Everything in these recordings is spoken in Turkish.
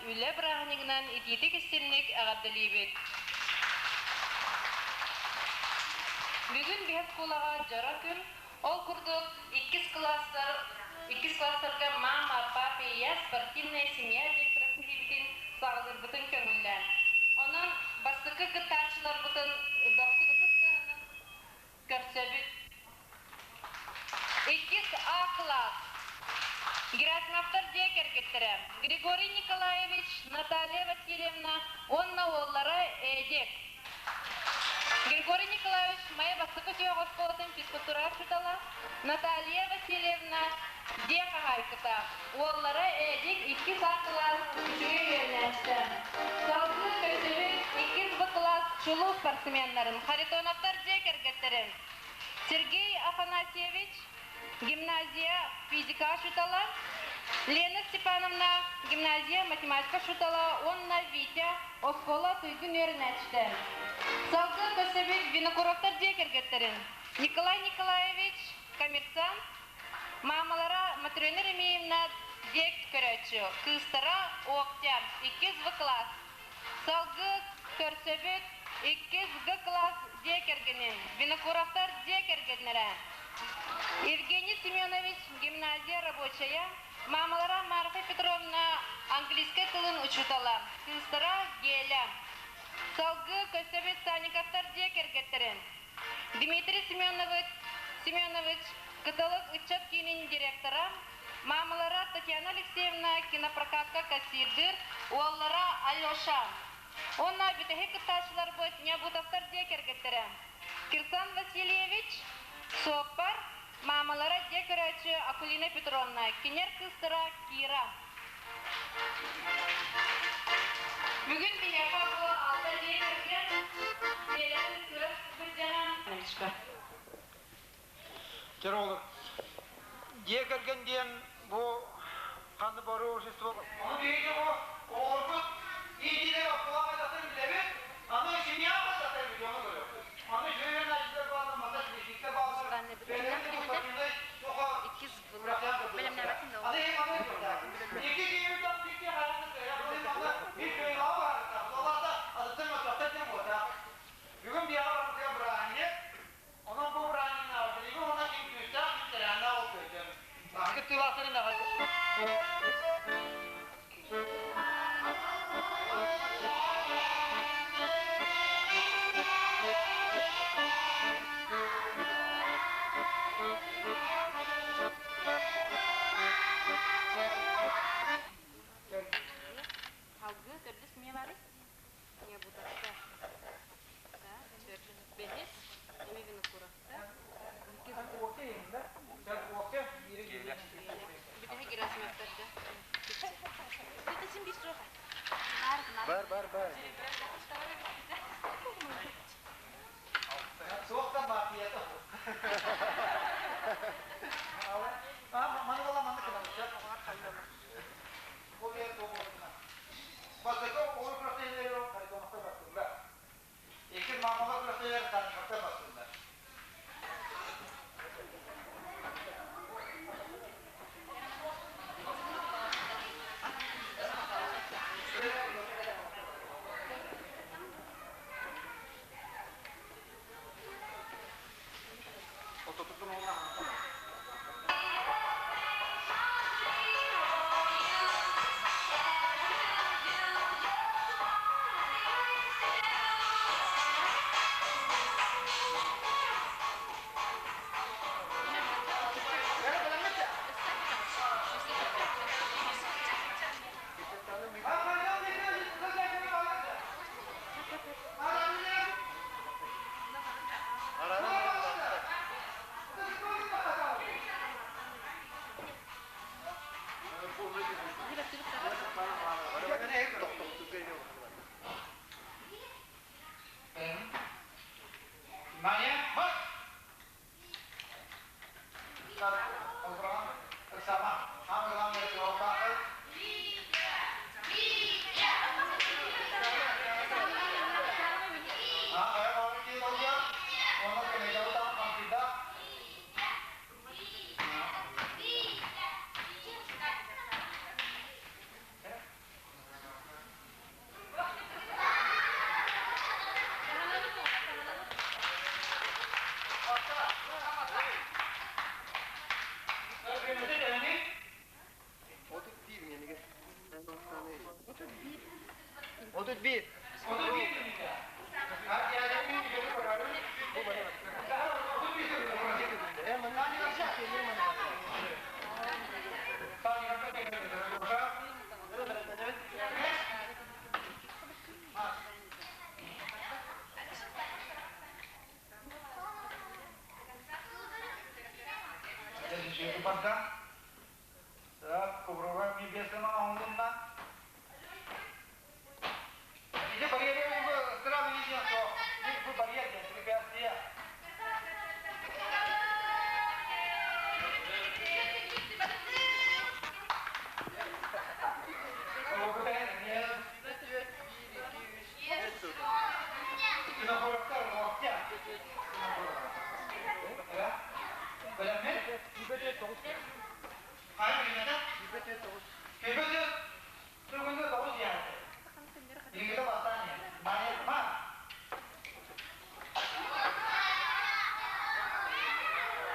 üle brahniginan ititik istinlik agardalibet. Bugün bihat kulağa jara gün ol kurduk ikis klasslarga mama, papi, ya спортивная семья деп практикибитин сагылыр бүтүн көңүлден. Onun bastıkı kıtaçlar bütün doktu kıtısının körsebit. İkiz A klas. Герасимовтар декер кеттерем. Григорий Николаевич, Наталья Васильевна, онна оллары эдек. Григорий Николаевич, моя бастыкы түйоғыз қолытын физкультура шутала. Наталья Васильевна, дека ғайкыта. Оллары эдек 2 класс үшіге үйернәшті. Салғы көсебі 2 класс чулу спортсменларын. Харитоновтар декер кеттерем. Сергей Афанасьевич, гимназия физика шутала. Лена Степановна, гимназия математика шутала. Онна Витя, оскола түйгін өрінәшті. Салғы көсебек винокуровтар декер кеттерін. Николай Николаевич, коммерсант. Мамалара Матрена Ремеевна дек көрәтші. Кыстара оқтям, 2 класс. Салғы көсебек 2 класс декергенін. Винокуровтар декергенлері. Евгений Семенович, гимназия рабочая. Мамалара Марфа Петровна английский тылын учутала. Кыстара геля. Салгы көсебет Санниковтар декергеттерин. Дмитрий Семенович кытылык учет кинин директора. Мамалара Татьяна Алексеевна кинопрокатка кассирдир. Уоллара Алёша. Онна битехи кытачлар бөт небутовтар декергеттерин. Кирсан Васильевич Соппар. Мамалара декорачы Акулина Петровна, кинер кыстыра Кира. Бүгін бияға бұл алта декерген, белесі сүріп бүджанан. Жер olur. Декерген дейін бұл қанды бару үшесі бол. Оны дейіне бұл орғыт, егеде құлаға жатыр білебі, аны үшіне апа жатыр біле, оны көрі. Аны жүйен әжілер бағылы, маташ бешіктер бағылы. Бар. Soğuktan mafiyeti. Manıvala manı kılamışlar. Buraya doğumuna. Basıkı oğul proteinleri yok. Karitonakta bastırlar. İki mamala proteinleri tanımakta bastırlar. 31. 31 demişler. Ha, geldiğinde bir göre koyarım. Daha 31 demişler. Hangi kaçak? Hangi kaçak demişler? Boşa. Başkan, saya program ini biasanya ongundan. Ini barier ini setelah ini so, ini barier ya, ini biasa ya. Kalau kita ini, kita berkata waktu ya. Ya, benar. Hayır, neden? Kibet'e Türk'ünde davuz yani. İlgili battaniye. Manyak mı?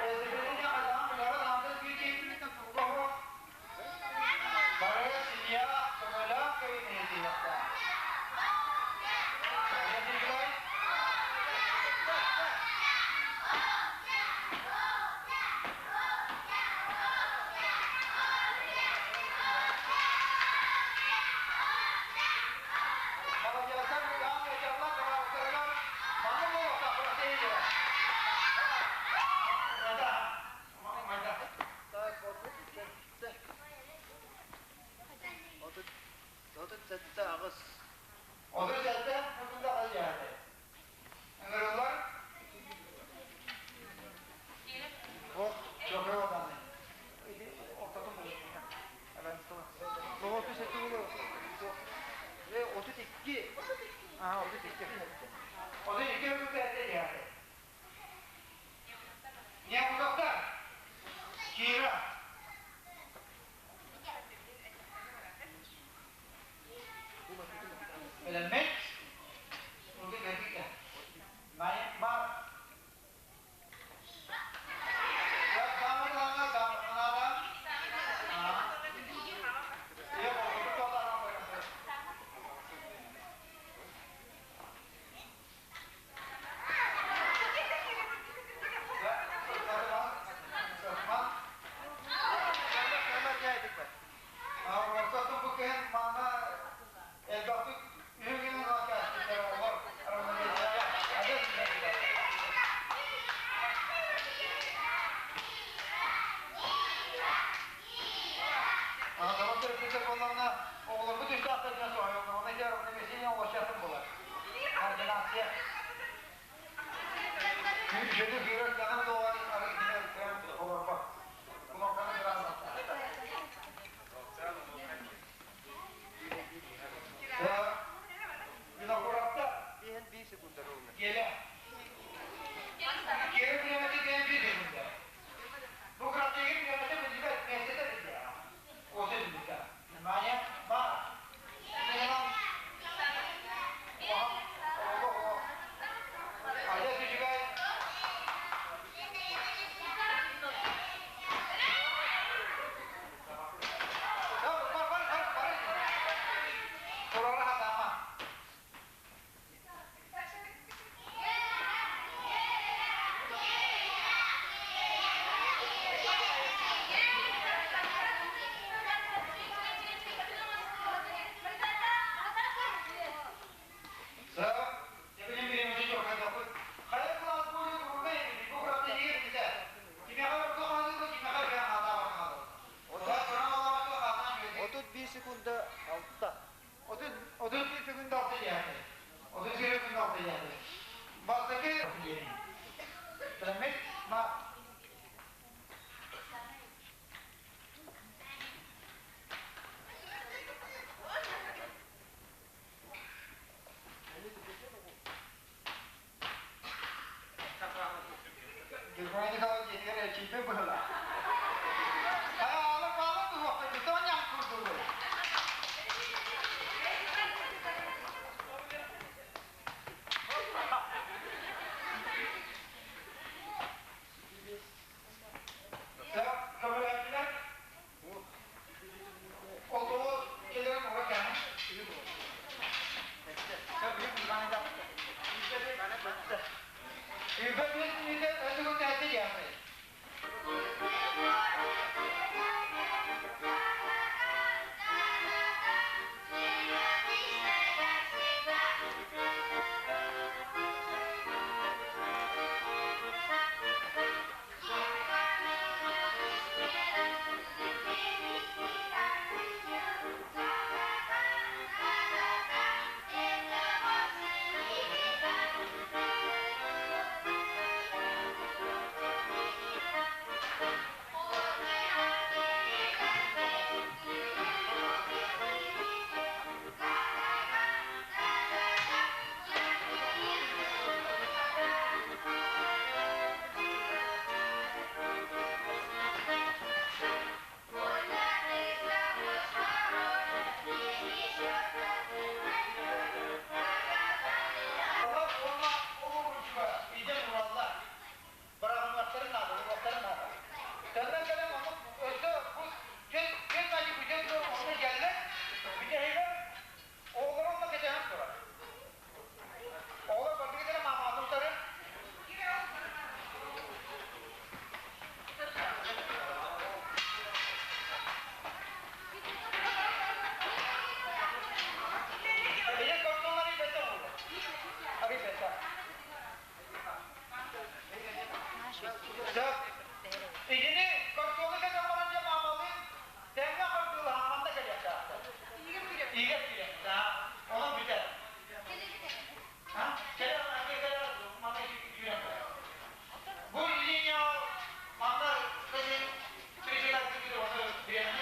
Ezberinde adam bunlara namaz bir keyifli tutuyor. Paraya sinya, kumala köyü neydi yaptı? Odur zaten bugün de az yani. Ankara'lar oh, çok iyi odanı. Ortada mı? Evet, tamam. 38 olur. Ve 32. Aha, 32. 32 öbürlerde yani. Niye uzakta? Kira. Element. Mungkin ketiga. Naik mar. Ya, sama-sama, sama-sama. Iya, kalau begitu orang berkata. Ya, sama-sama. Waktu itu bukan mana elbette ürünün arkadaşları var. Aramızda ada juga. Kalau terus konularına oğlumu düştü atacağına soruyor. Ona göre onu meseleye ulaşasın bular. Koordinasyon. Şimdi bir yanım doğan arasında olur bak. Bu noktada biraz inaugurata gele. Gele kilometre gelen bir günde. Bu kadar değil kilometre bir günde mesele değil ya. O da bir şey. Manya, ma. Memang. Oh. Ada juga. Diğer bile. Daha ona biter. Ha? Selam erkekler bana güven. Bu dünya manlar senin şeyler gibi onu diyelim.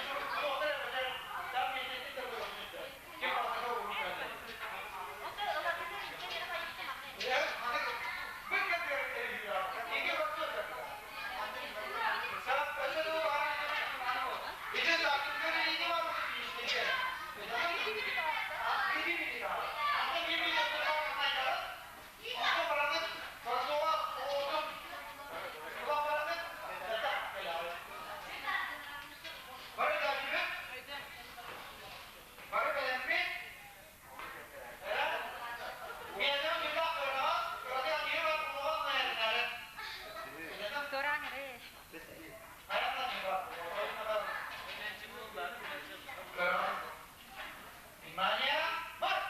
Bu orada yapacak. Tam yetenekli de bu olmuştu. Kim fazla olmuş öyle. Evet, hani bir kez yapıyor. İki bakıyor tabii. Sen kaçırdı o var. İşte takımları iyi var mı işte. Bir daha. Ama bir daha. Onu bırakıp Kosova oldum. Ulan bırakıp yatak belalı. Barı da gibi. Barı beğen mi? Evet. Bir adam bir daha kırma. Kıracağım yeri var. Kulağın ayarları. Soran re. Ayarlar mı var? Kırma. İmaniye var.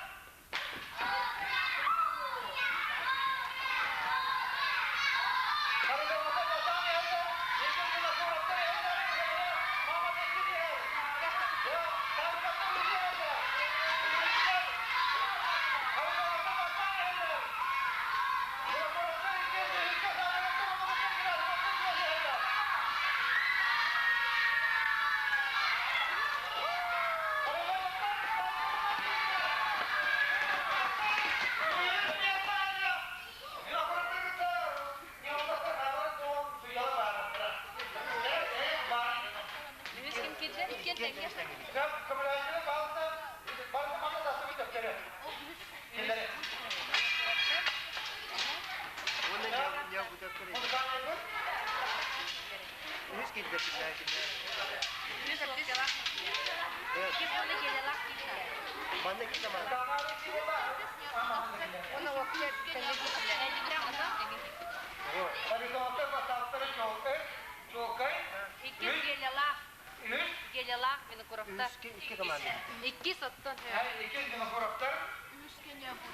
İki kemana? İki sattın. İki dinokoraptor.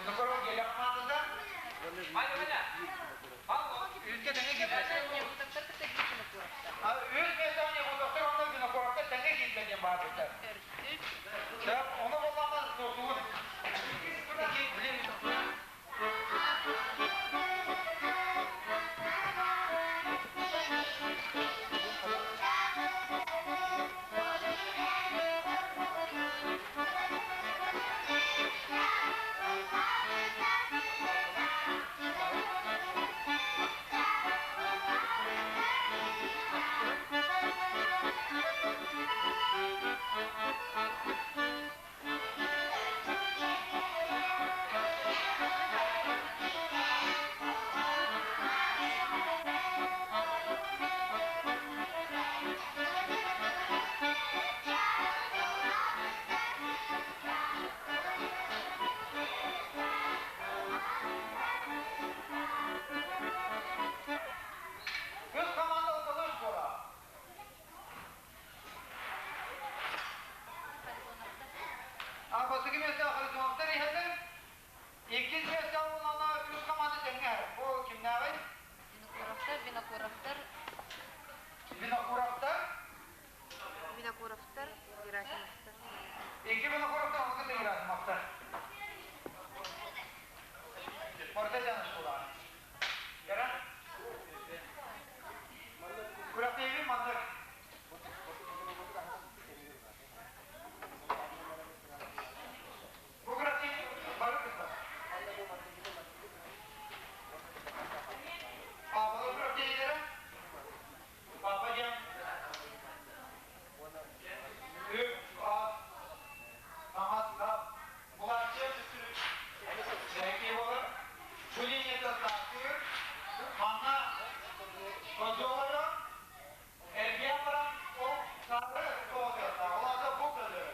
Dinokorap geliyor amanında. Ülke tenge gitmedi. Üç mesane bu doktor onlar dinokorapta tenge gitmedi bazılar. Ya onu kullanmaz doktor. İki bilim. Kız komanda okulun sonra. Arkası mesela hızlı rihetin. İkinci mesela olanlar üst komanda denge. Bu kim ne var? Vinokuraftar. Vinokuraptor. Vinokuraftar. Gerasimaftar. İki vinokuraptor onu da gerasimaftar. Orta canı şular. Geren? Kurap evi mandık. Bu kurap evi barı kızlar. Babalı kurap evilerim. Babacığım. Üp, az. Namaz, kap. Bulaşık. Zevki olur. Şu linyede saattir. Manna. Kocaları. Ergen varan o sarı doğuyorlar. Onlar da bu kadar.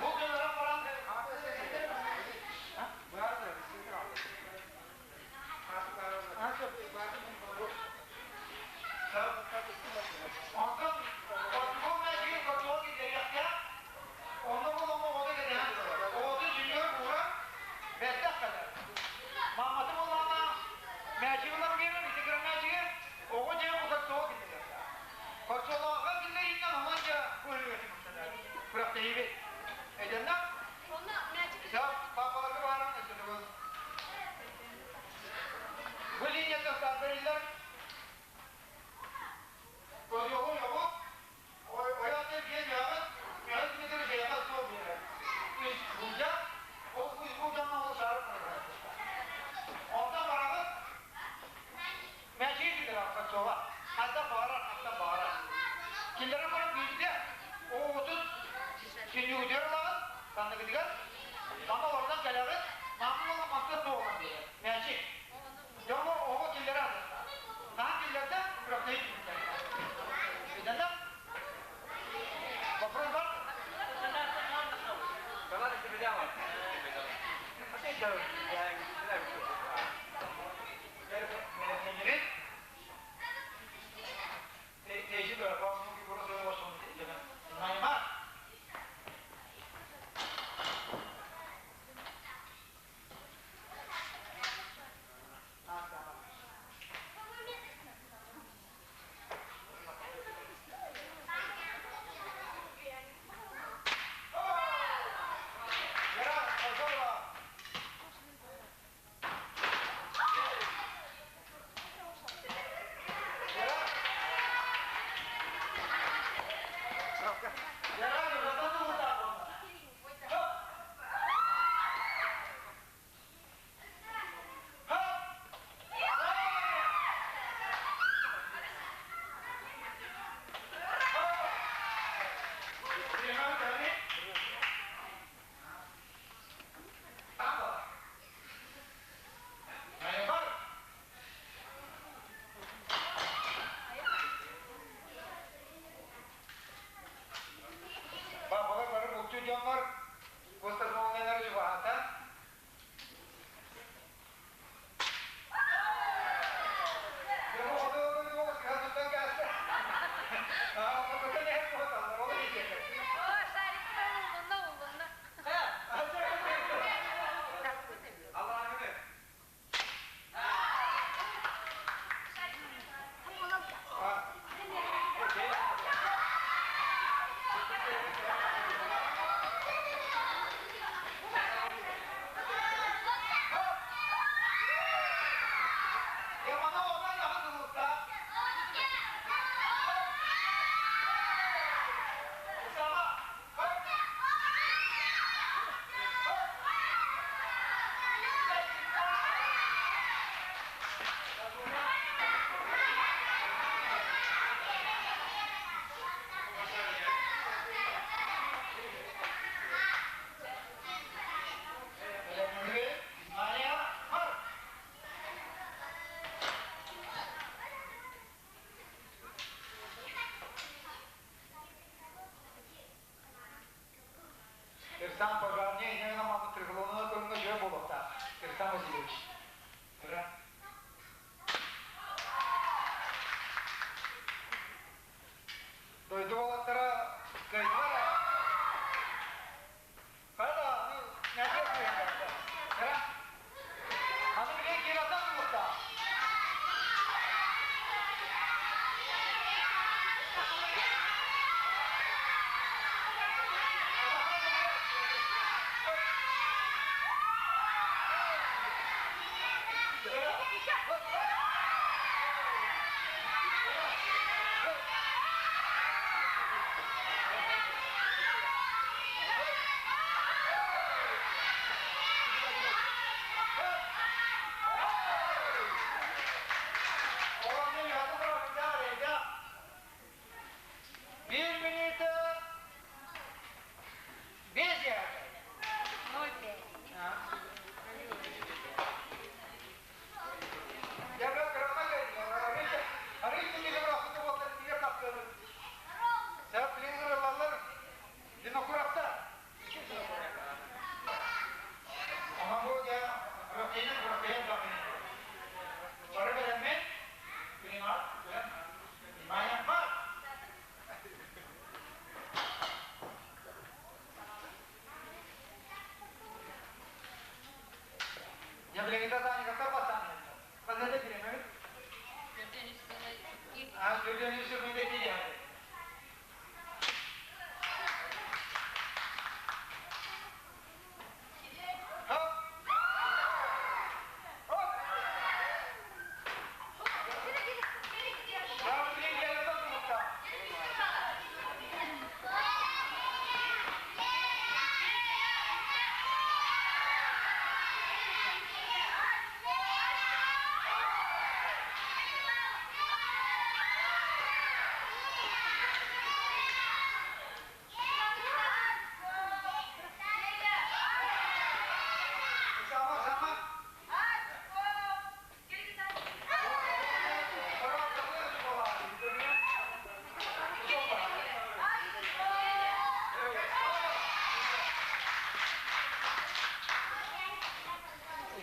Bu kadar varan ondan kontrol mecbur kontrol gidiyor ya. Onu bulama onu gidiyor. O da junior buğra. Bestek kadar. Mahmut'un olanla mecburlar gelir. İstikrar mecbur. O cevap uzak soğuk gidiyor. Kontrol ağır dinle inan olunca buyuruyor. Bırak da iyi bir. Edenden Kırgıtıgan. Bana oradan gelelim. Mamnun olan maksat ne olan diye. Mercek. Ama o killeri alır. Hangi killerden? Protein killeri. Neden? Вопрос var? Kadar istediğim var. Hadi gel. Yani Mengenit. Teyze de var. Bugün burası öyle başlamış. Mayma. Canlar, vostras monedar jugata. Pero o digo que has estado en casa. Ah, porque te dejas botar, no lo dices. Allah'ın emri. Кирсан пожарный, не на маму тряхло, но только уже было так. Кирсан Васильевич. Ура. То есть думал, тара, кайфара. Когда, ну, не ответствуем как-то. Ура. А ну, где Кирасан был-то? Ya bile kita tanya kata pasangan. Pasal dia kira mana? Ah, kerja ni suruh minta dia.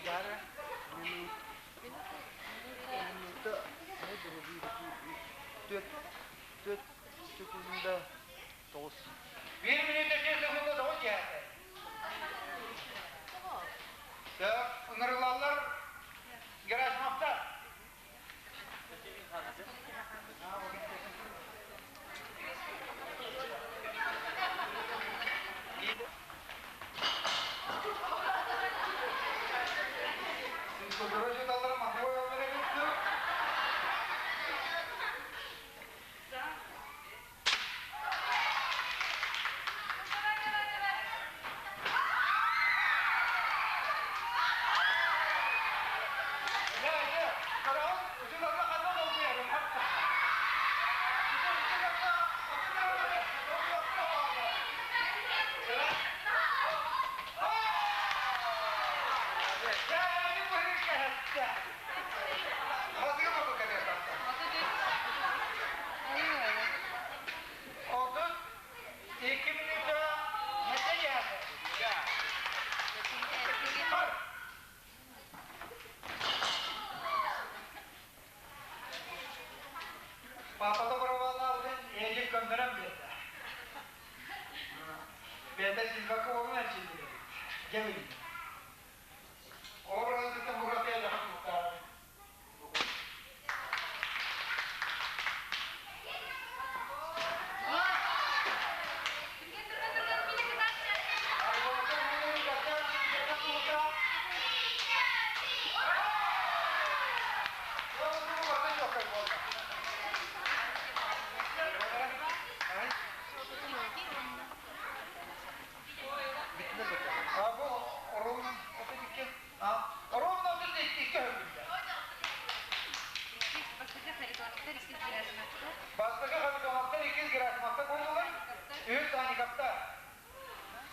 Cara, minuta, nedir o? Dört, dört, dördünde, dokuz. 1 minut 2 sekunda da o geldi. Ya ınırlarlar garaşmakta. Siz fotoğrafı dalları mahve yollara gitti. Ya, karavun ucunlarına kalmaz oldu yarım. Papa da buralarla yiyecek gönderem bir yerde. Bir yerde siz bakın olmayan şimdi. Gelin. Orada zaten burası yakın muhtarım. Başka kapitamaktan 200 girasmakta koyulur. 3 tane kapta.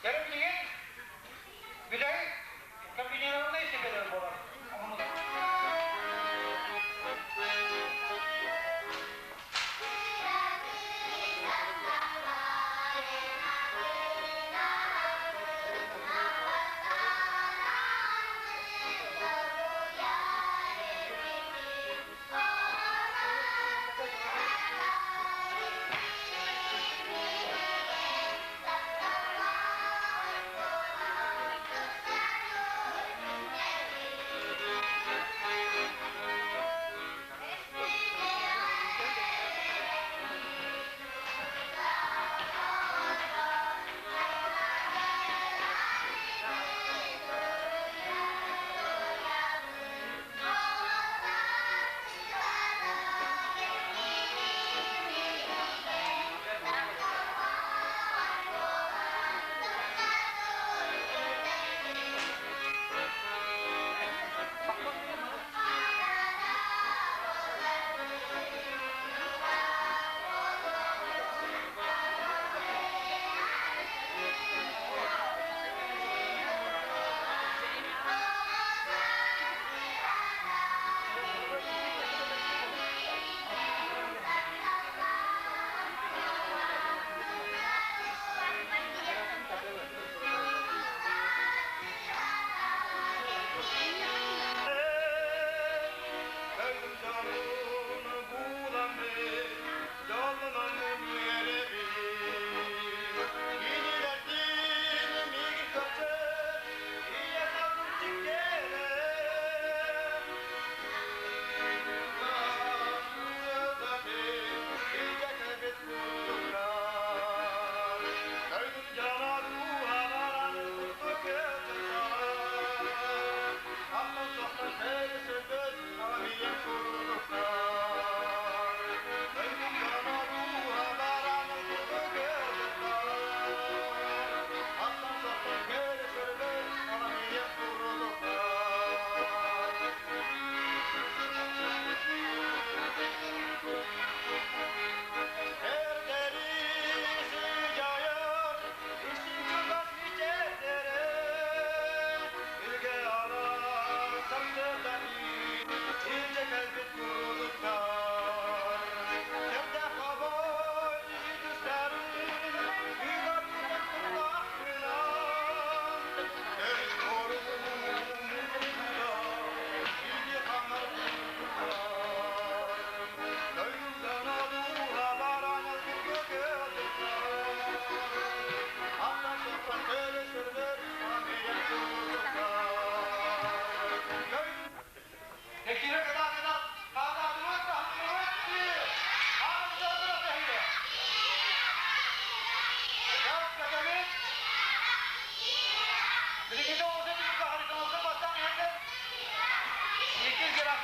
Yarım ligin güzel kapitalarında işe gelir bu arada.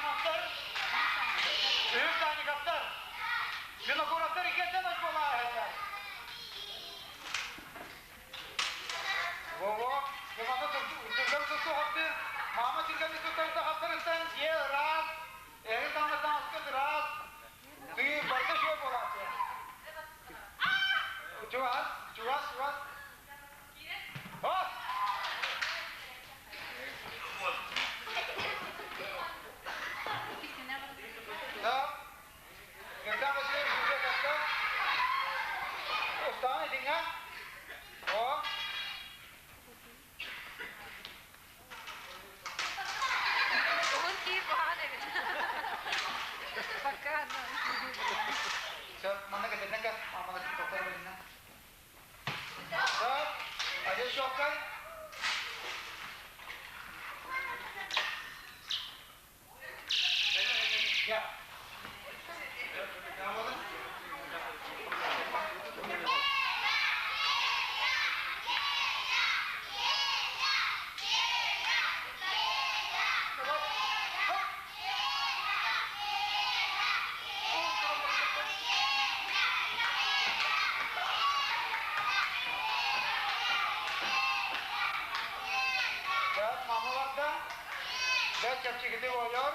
master. Üç tane kaptan. Şunu kuratlar ikinden hoş bola ayaklar. Wo, gimana turgan tutu hattı. Mama turgan tutu hatırından ye ras. Eri tane tanışkı ras. Tüy barda şöyle bola. Cuas. Hop. Nah, kita mesti juga kata, ustaz ini kan, oh, Kunci bahan ini. Pakai mana kita dengar, mana kita dokter begini. Sir, ada shock kan? Ya. Mama waktu, dia capci gede boyor.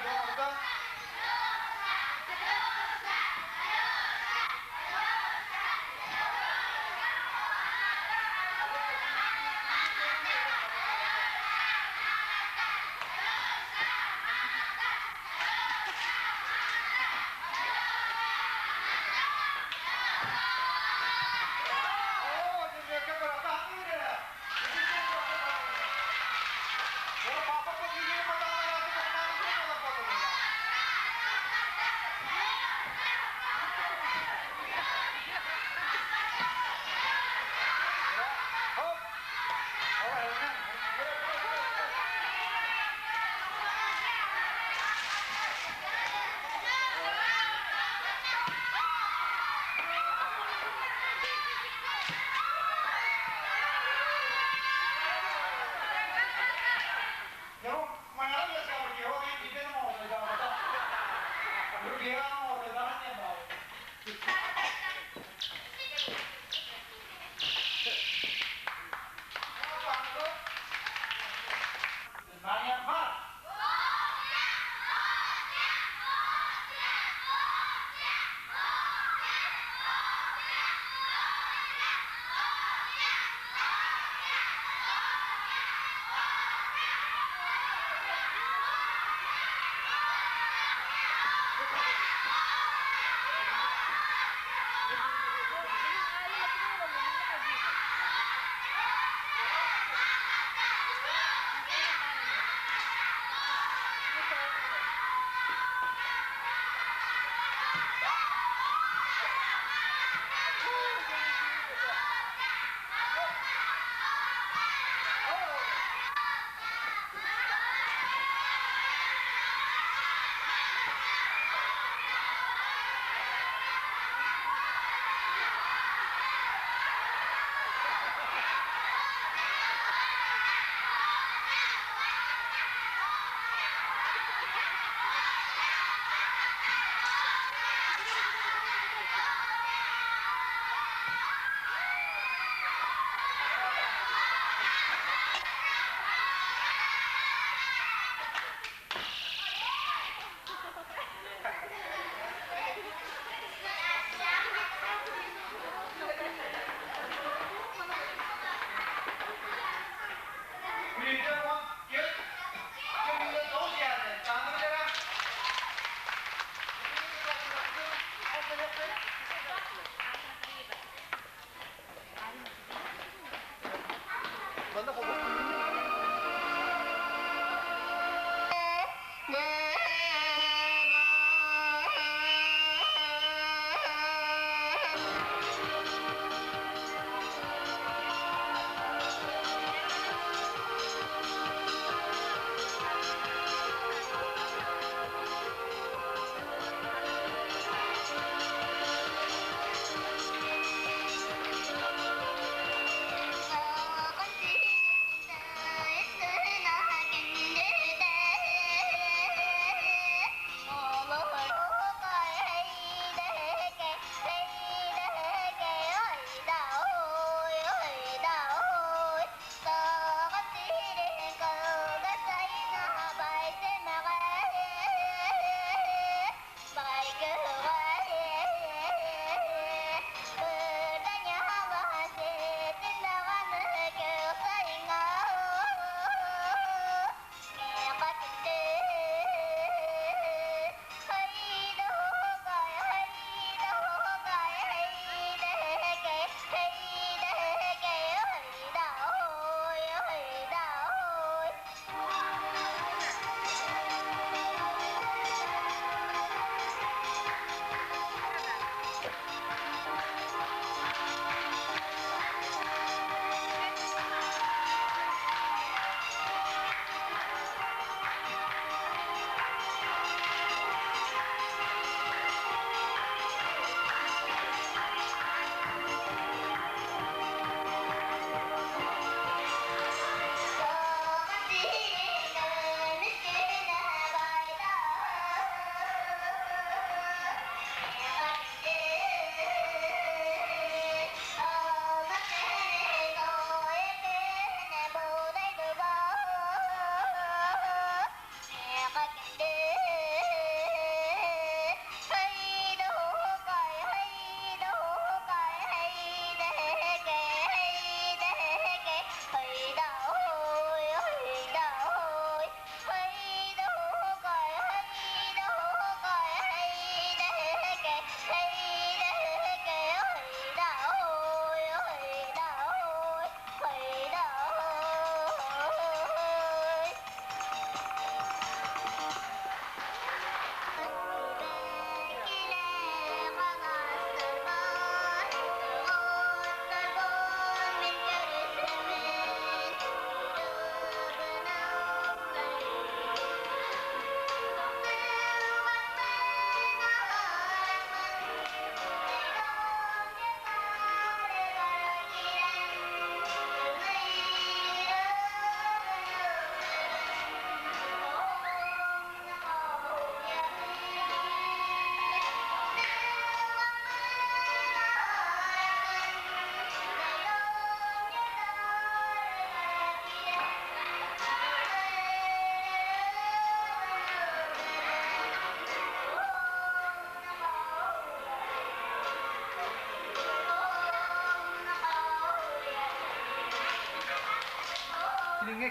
doğrudan. Oo, dinleyecek berapa hangi dia? Kalau papa pergi dia matang lagi ke mana dia malah foto dia.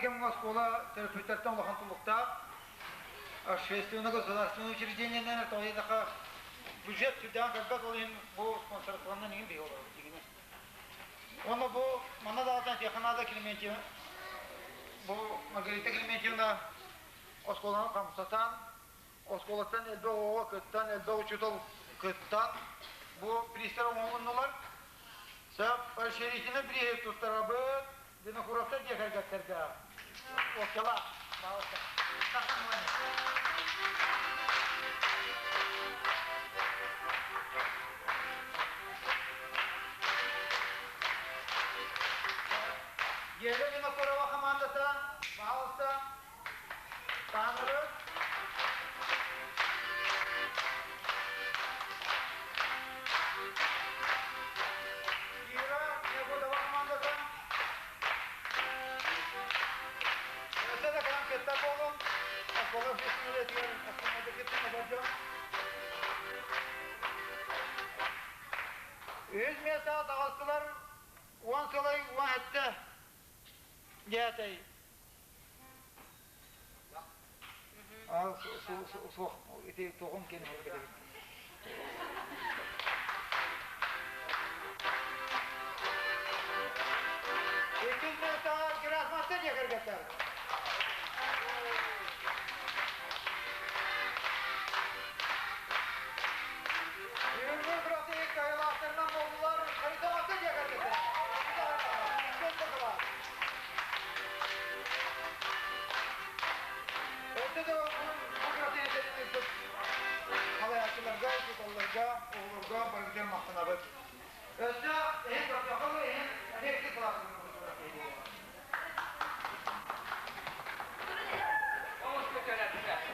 Антикем школа терапевтом лохантулукта общественное государственное учреждение, наверное, то это бюджет сюда, когда он был спонсорствованный не был. Он был, мана да технада Клементьев, был Маргарита Клементьевна, школа Камсатан, школа Тан Эльдо, Кыттан Эльдо учитал Кыттан, был пристером оннулар, сап Альшеритина приехал в Старабы, где Хурафта дехарга терга, окела, малоста, Yerine koruma komandası, Mahalsta, Tanrı, Yira, Nekodava komandası, Mesela kalan kettak olun, Askola sesini üretiyor, aslında kettin yapacağım. Üzmiyata dağıltılar, ulan salay, ulan ette. Дятей. Это тухом кем говорит. Это это гражданство не говорит. Yürüme pratik kayılaştırılan bollular haritaması ne говорит. Это да bu grafiğinde halayatçılarga, kutallarga, oğullarga, barıcan maqtanabı. Özde, en çok yakılı, en ekli kılasını.